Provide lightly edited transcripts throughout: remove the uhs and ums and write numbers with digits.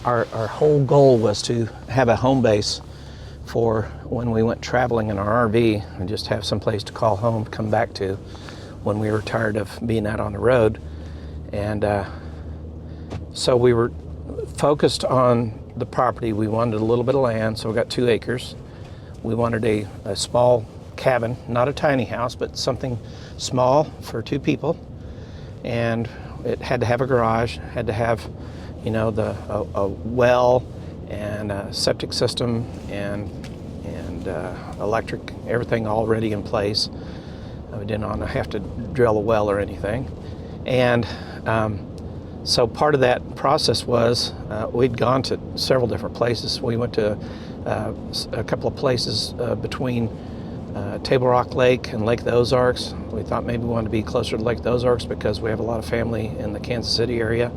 our whole goal was to have a home base for when we went traveling in our RV and just have some place to call home, come back to when we were tired of being out on the road. And so we were focused on the property. We wanted a little bit of land, so we got 2 acres. We wanted a small cabin, not a tiny house, but something small for 2 people. And it had to have a garage, had to have, you know, a well and a septic system and electric, everything already in place. We didn't want to have to drill a well or anything. And so part of that process was we'd gone to several different places. We went to a couple of places between Table Rock Lake and Lake of the Ozarks. We thought maybe we wanted to be closer to Lake of the Ozarks because we have a lot of family in the Kansas City area.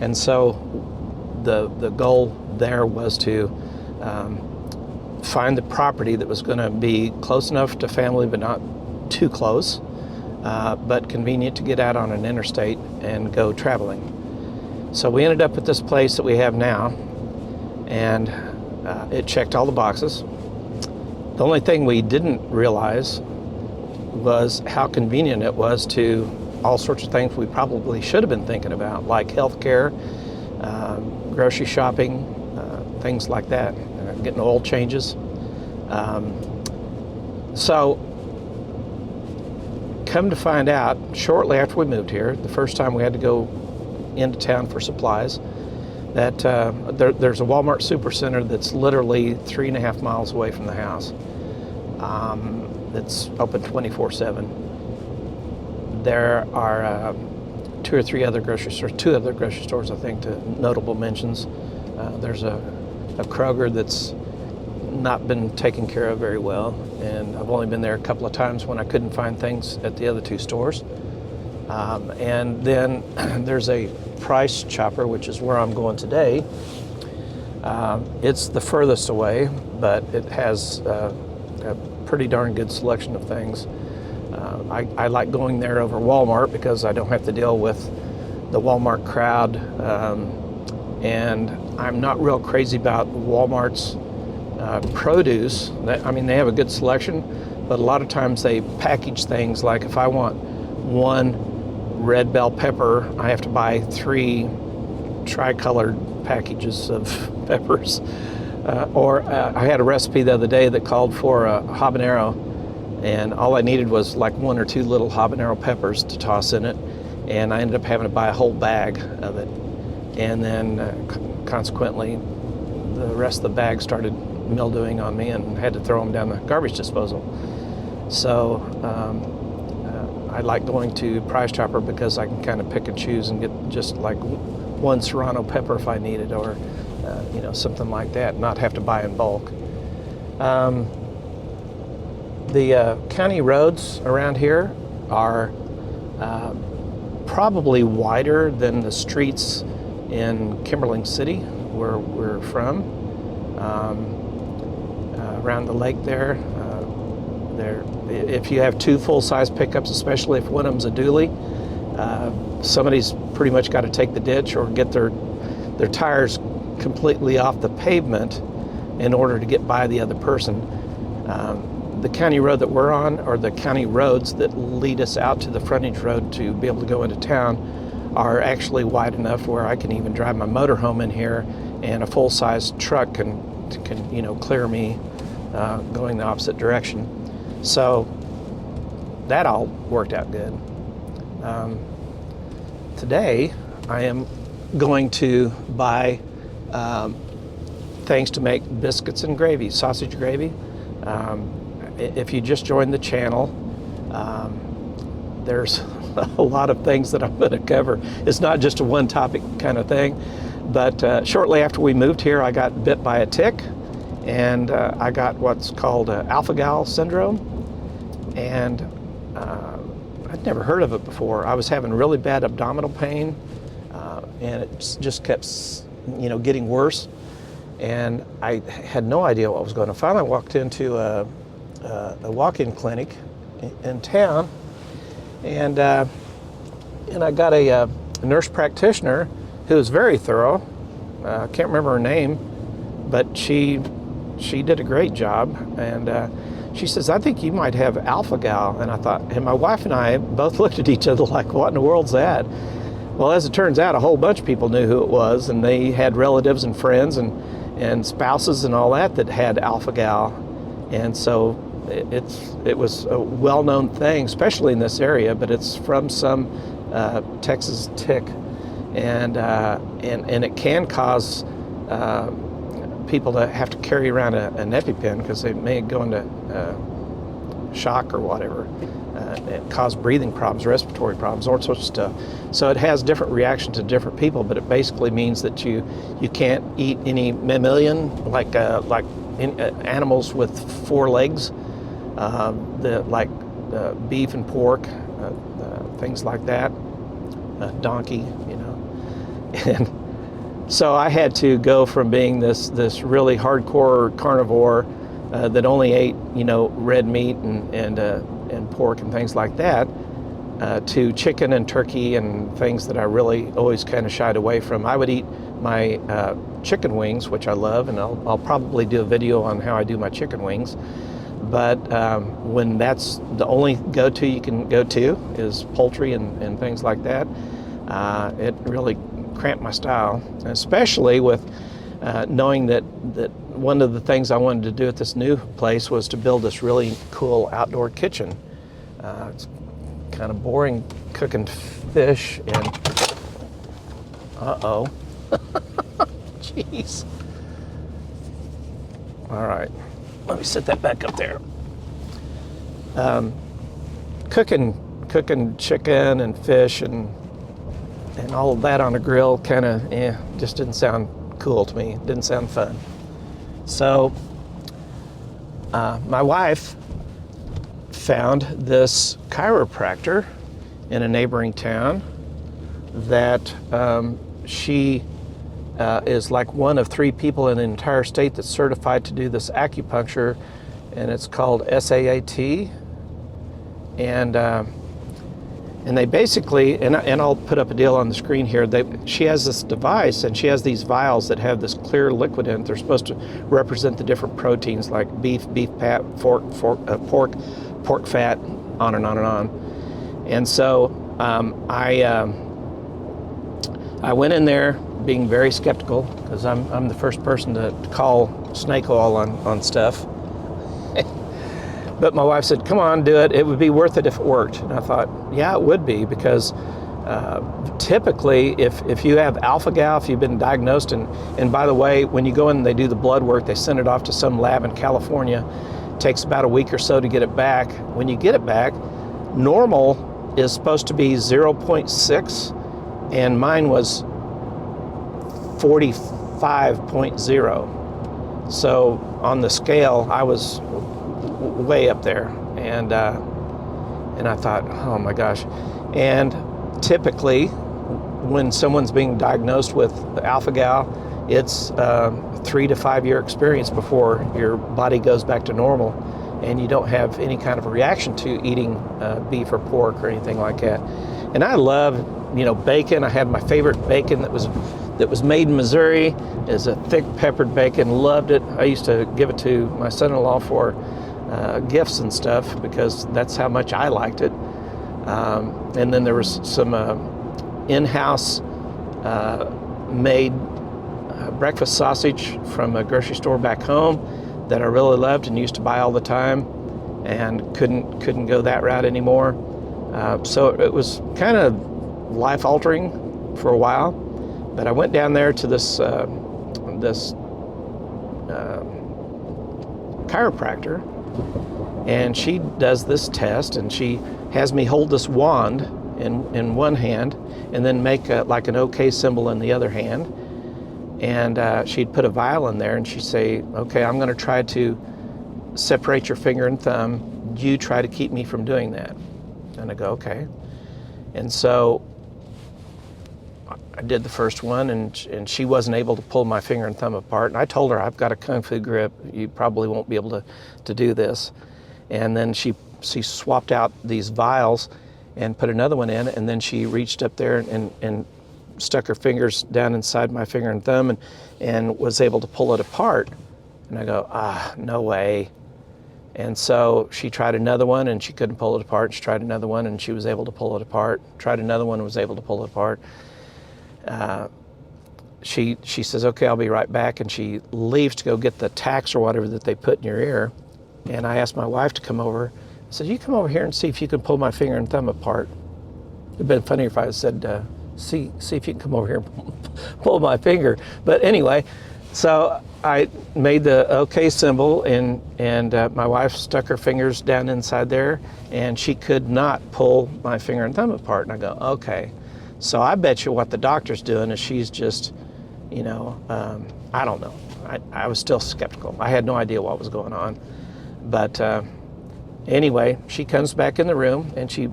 And so the goal there was to find the property that was going to be close enough to family but not too close, but convenient to get out on an interstate and go traveling. So we ended up at this place that we have now, and it checked all the boxes. The only thing we didn't realize was how convenient it was to all sorts of things we probably should have been thinking about, like healthcare, grocery shopping, things like that, getting oil changes. So come to find out, shortly after we moved here, the first time we had to go into town for supplies, that there's a Walmart Supercenter that's literally 3.5 miles away from the house. That's open 24/7. There are 2 or 3 other grocery stores, 2 other grocery stores, I think, to notable mentions. There's a Kroger that's not been taken care of very well, and I've only been there a couple of times when I couldn't find things at the other 2 stores. And then there's a Price Chopper, which is where I'm going today. It's the furthest away, but it has a pretty darn good selection of things. I like going there over Walmart because I don't have to deal with the Walmart crowd, and I'm not real crazy about Walmart's produce. I mean, they have a good selection, but a lot of times they package things like if I want 1 red bell pepper, I have to buy 3 tricolored packages of peppers. Or I had a recipe the other day that called for a habanero, and all I needed was like 1 or 2 little habanero peppers to toss in it, and I ended up having to buy a whole bag of it. And then consequently, the rest of the bag started mildewing on me and had to throw them down the garbage disposal. So I like going to Price Chopper because I can kind of pick and choose and get just like 1 serrano pepper if I need it, or you know, something like that, not have to buy in bulk. The county roads around here are probably wider than the streets in Kimberling City, where we're from. Around the lake there, if you have 2 full-size pickups, especially if one of them's a dually, somebody's pretty much got to take the ditch or get their tires completely off the pavement in order to get by the other person. The county road that we're on, or the county roads that lead us out to the frontage road to be able to go into town, are actually wide enough where I can even drive my motorhome in here, and a full-size truck can you know, clear me going the opposite direction. So that all worked out good. Today I am going to buy things to make biscuits and gravy, sausage gravy. If you just joined the channel, there's a lot of things that I'm going to cover. It's not just a one topic kind of thing, but shortly after we moved here, I got bit by a tick, and I got what's called alpha-gal syndrome, and I'd never heard of it before. I was having really bad abdominal pain, and it just kept, you know, getting worse, and I had no idea what was going on. Finally, I walked into a walk-in clinic in town, and I got a nurse practitioner who was very thorough. I can't remember her name, but she did a great job. And she says, I think you might have alpha-gal. And I thought, and my wife and I both looked at each other like, what in the world's that? Well, as it turns out, a whole bunch of people knew who it was, and they had relatives and friends and spouses and all that had alpha-gal. And so it was a well-known thing, especially in this area, but it's from some Texas tick. And it can cause people to have to carry around an EpiPen because they may go into shock or whatever. It cause breathing problems, respiratory problems, all sorts of stuff. So it has different reactions to different people, but it basically means that you can't eat any mammalian, like animals with 4 legs, like beef and pork, things like that, donkey, And so I had to go from being this really hardcore carnivore that only ate, red meat and pork and things like that, to chicken and turkey and things that I really always kind of shied away from. I would eat my chicken wings, which I love, and I'll probably do a video on how I do my chicken wings. But when that's the only go-to you can go to is poultry and things like that, it really cramped my style, especially with knowing that one of the things I wanted to do at this new place was to build this really cool outdoor kitchen. It's kind of boring cooking fish and uh-oh. Jeez. All right, let me set that back up there. Cooking chicken and fish and all of that on a grill kind of just didn't sound cool to me. Didn't sound fun. So my wife found this chiropractor in a neighboring town that she is like one of 3 people in the entire state that's certified to do this acupuncture, and it's called SAAT. And they basically, and I'll put up a deal on the screen here, she has this device and she has these vials that have this clear liquid in it. They're supposed to represent the different proteins like beef fat, pork fat, on and on and on. And so I went in there being very skeptical because I'm the first person to call snake oil on stuff. But my wife said, come on, do it. It would be worth it if it worked. And I thought, yeah, it would be, because typically if you have alpha-gal, if you've been diagnosed, and by the way, when you go in and they do the blood work, they send it off to some lab in California. It takes about a week or so to get it back. When you get it back, normal is supposed to be 0.6, and mine was 45.0. So on the scale, I was way up there, and I thought, oh my gosh. And typically when someone's being diagnosed with alpha-gal, it's 3 to 5 year experience before your body goes back to normal and you don't have any kind of a reaction to eating beef or pork or anything like that. And I love, bacon. I had my favorite bacon that was made in Missouri. It's a thick peppered bacon. Loved it. I used to give it to my son-in-law for gifts and stuff because that's how much I liked it. And then there was some in-house made breakfast sausage from a grocery store back home that I really loved and used to buy all the time, and couldn't go that route anymore. So it was kind of life-altering for a while. But I went down there to this chiropractor, and she does this test, and she has me hold this wand in one hand and then make like an OK symbol in the other hand. And she'd put a vial in there and she'd say, okay, I'm going to try to separate your finger and thumb. You try to keep me from doing that. And I go, okay. And so I did the first one, and she wasn't able to pull my finger and thumb apart. And I told her, I've got a Kung Fu grip. You probably won't be able to do this. And then she swapped out these vials and put another one in, and then she reached up there and stuck her fingers down inside my finger and thumb and was able to pull it apart. And I go, no way. And so she tried another one and she couldn't pull it apart. She tried another one and she was able to pull it apart. Tried another one and was able to pull it apart. She says, okay, I'll be right back. And she leaves to go get the tacks or whatever that they put in your ear. And I asked my wife to come over. I said, you come over here and see if you can pull my finger and thumb apart. It'd been funny if I said, see if you can come over here and pull my finger. But anyway, so I made the okay symbol, and my wife stuck her fingers down inside there, and she could not pull my finger and thumb apart. And I go, okay. So I bet you what the doctor's doing is she's just, I don't know. I was still skeptical. I had no idea what was going on. But anyway, she comes back in the room, and she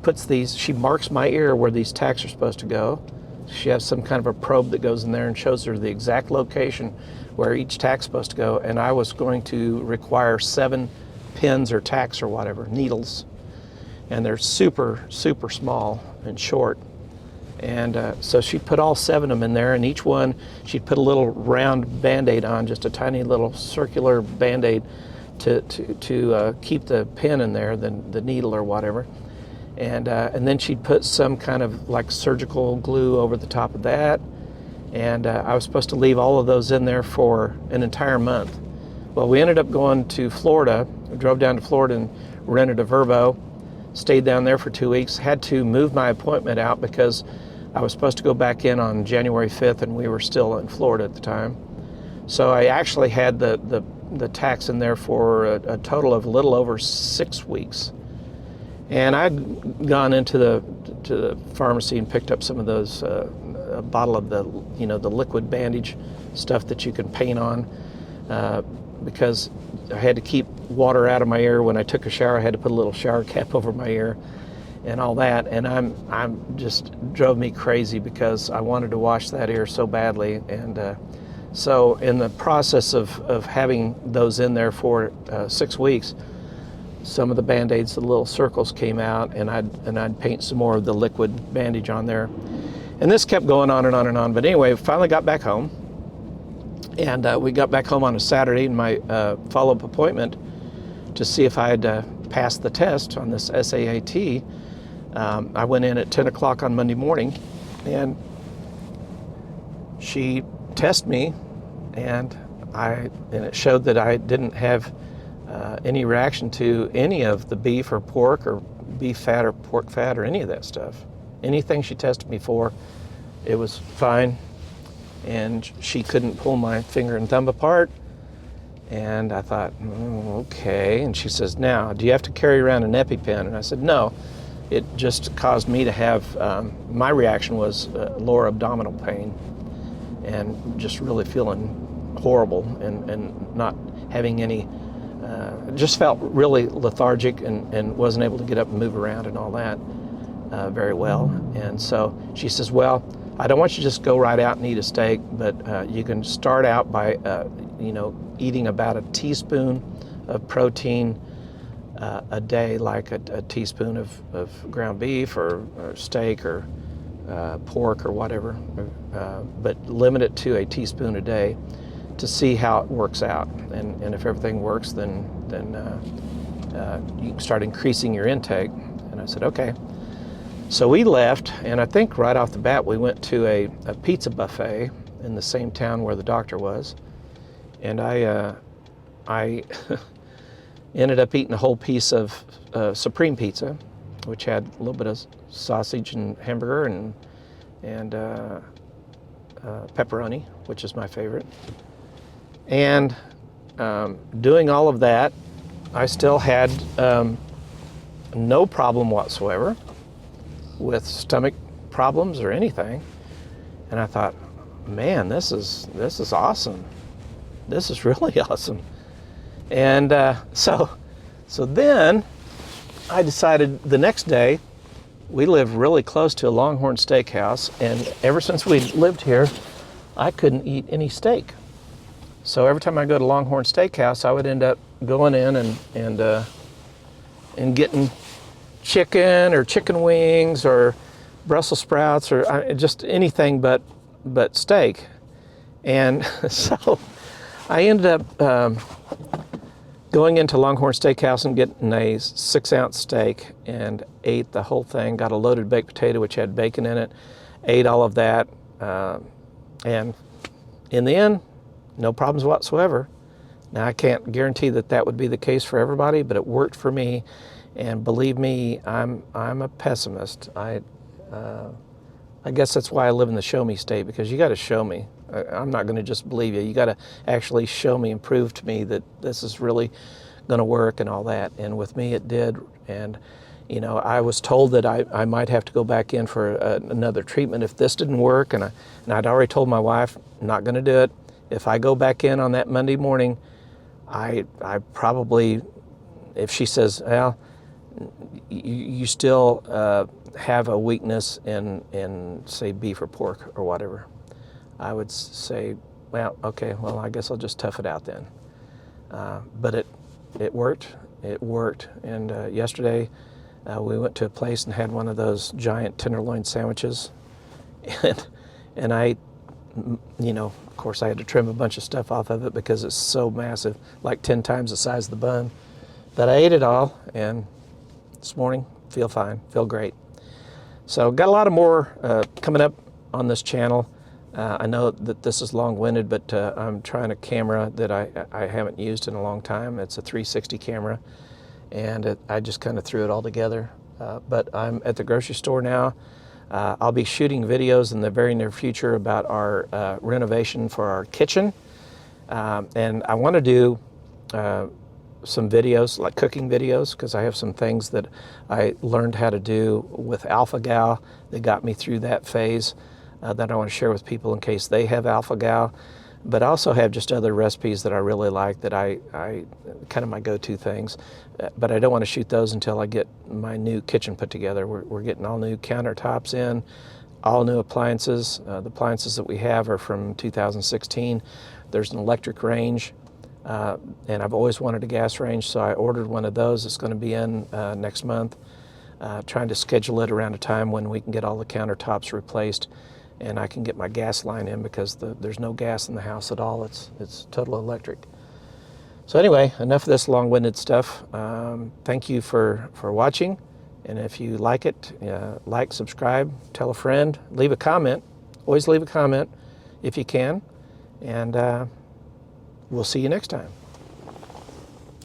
puts she marks my ear where these tacks are supposed to go. She has some kind of a probe that goes in there and shows her the exact location where each tack's supposed to go. And I was going to require 7 pins or tacks or whatever, needles. And they're super, super small and short. And so she put all 7 of them in there, and each one, she'd put a little round Band-Aid on, just a tiny little circular Band-Aid to keep the pin in there, the needle or whatever. And then she'd put some kind of like surgical glue over the top of that. And I was supposed to leave all of those in there for an entire month. Well, we ended up going to Florida. We drove down to Florida and rented a Vervo, stayed down there for 2 weeks, had to move my appointment out because I was supposed to go back in on January 5th and we were still in Florida at the time. So I actually had the tacks in there for a total of a little over 6 weeks. And I'd gone into the pharmacy and picked up some of those, a bottle of the liquid bandage stuff that you can paint on, because I had to keep water out of my ear. When I took a shower, I had to put a little shower cap over my ear and all that. And I'm just drove me crazy because I wanted to wash that ear so badly. And so in the process of having those in there for 6 weeks, some of the Band-Aids, the little circles came out, and I'd paint some more of the liquid bandage on there. And this kept going on and on and on. But anyway, finally got back home. And we got back home on a Saturday, and my follow-up appointment to see if I had passed the test on this SAAT. I went in at 10 o'clock on Monday morning, and she tested me, and it showed that I didn't have any reaction to any of the beef or pork or beef fat or pork fat or any of that stuff. Anything she tested me for, it was fine. And she couldn't pull my finger and thumb apart. And I thought, okay. And she says, now, do you have to carry around an EpiPen? And I said, no. It just caused me to have, my reaction was lower abdominal pain and just really feeling horrible and not having any, just felt really lethargic and wasn't able to get up and move around and all that very well. And so she says, well, I don't want you to just go right out and eat a steak, but you can start out by, eating about a teaspoon of protein a day, like a teaspoon of ground beef or steak or pork or whatever, but limit it to a teaspoon a day to see how it works out. And if everything works, then you can start increasing your intake. And I said, okay. So we left, and I think right off the bat we went to a pizza buffet in the same town where the doctor was. And I ended up eating a whole piece of Supreme pizza, which had a little bit of sausage and hamburger and pepperoni, which is my favorite. And doing all of that, I still had no problem whatsoever with stomach problems or anything. And I thought, man, this is awesome. This is really awesome. And so then I decided the next day, we live really close to a Longhorn Steakhouse, and ever since we lived here, I couldn't eat any steak. So every time I go to Longhorn Steakhouse, I would end up going in and getting chicken or chicken wings or Brussels sprouts or just anything but steak. And so I ended up going into Longhorn Steakhouse and getting a 6-ounce steak and ate the whole thing. Got a loaded baked potato which had bacon in it. Ate all of that, and in the end, no problems whatsoever. Now I can't guarantee that that would be the case for everybody, but it worked for me. And believe me, I'm a pessimist. I guess that's why I live in the show me state, because you got to show me. I'm not going to just believe you. You got to actually show me and prove to me that this is really going to work and all that. And with me, it did. And you know, I was told that I might have to go back in for another treatment if this didn't work. And I'd already told my wife, I'm not going to do it. If I go back in on that Monday morning, I probably, if she says, well, you still have a weakness in say beef or pork or whatever, I would say, well, okay, well, I guess I'll just tough it out then. But it worked. It worked. And yesterday we went to a place and had one of those giant tenderloin sandwiches, and I, you know, of course I had to trim a bunch of stuff off of it because it's so massive, like 10 times the size of the bun. But I ate it all, and this morning feel fine, feel great. So got a lot of more coming up on this channel. I know that this is long-winded, but I'm trying a camera that I haven't used in a long time. It's a 360 camera, and I just kind of threw it all together. But I'm at the grocery store now. I'll be shooting videos in the very near future about our renovation for our kitchen. And I want to do some videos, like cooking videos, because I have some things that I learned how to do with alpha-gal that got me through that phase that I want to share with people in case they have alpha-gal. But I also have just other recipes that I really like that I kind of my go-to things. But I don't want to shoot those until I get my new kitchen put together. We're getting all new countertops in, all new appliances. The appliances that we have are from 2016. There's an electric range, and I've always wanted a gas range, so I ordered one of those. It's going to be in next month. Trying to schedule it around a time when we can get all the countertops replaced, and I can get my gas line in because there's no gas in the house at all. It's total electric. So anyway, enough of this long-winded stuff. Thank you for watching, and if you like it, like, subscribe, tell a friend, leave a comment. Always leave a comment if you can, and we'll see you next time.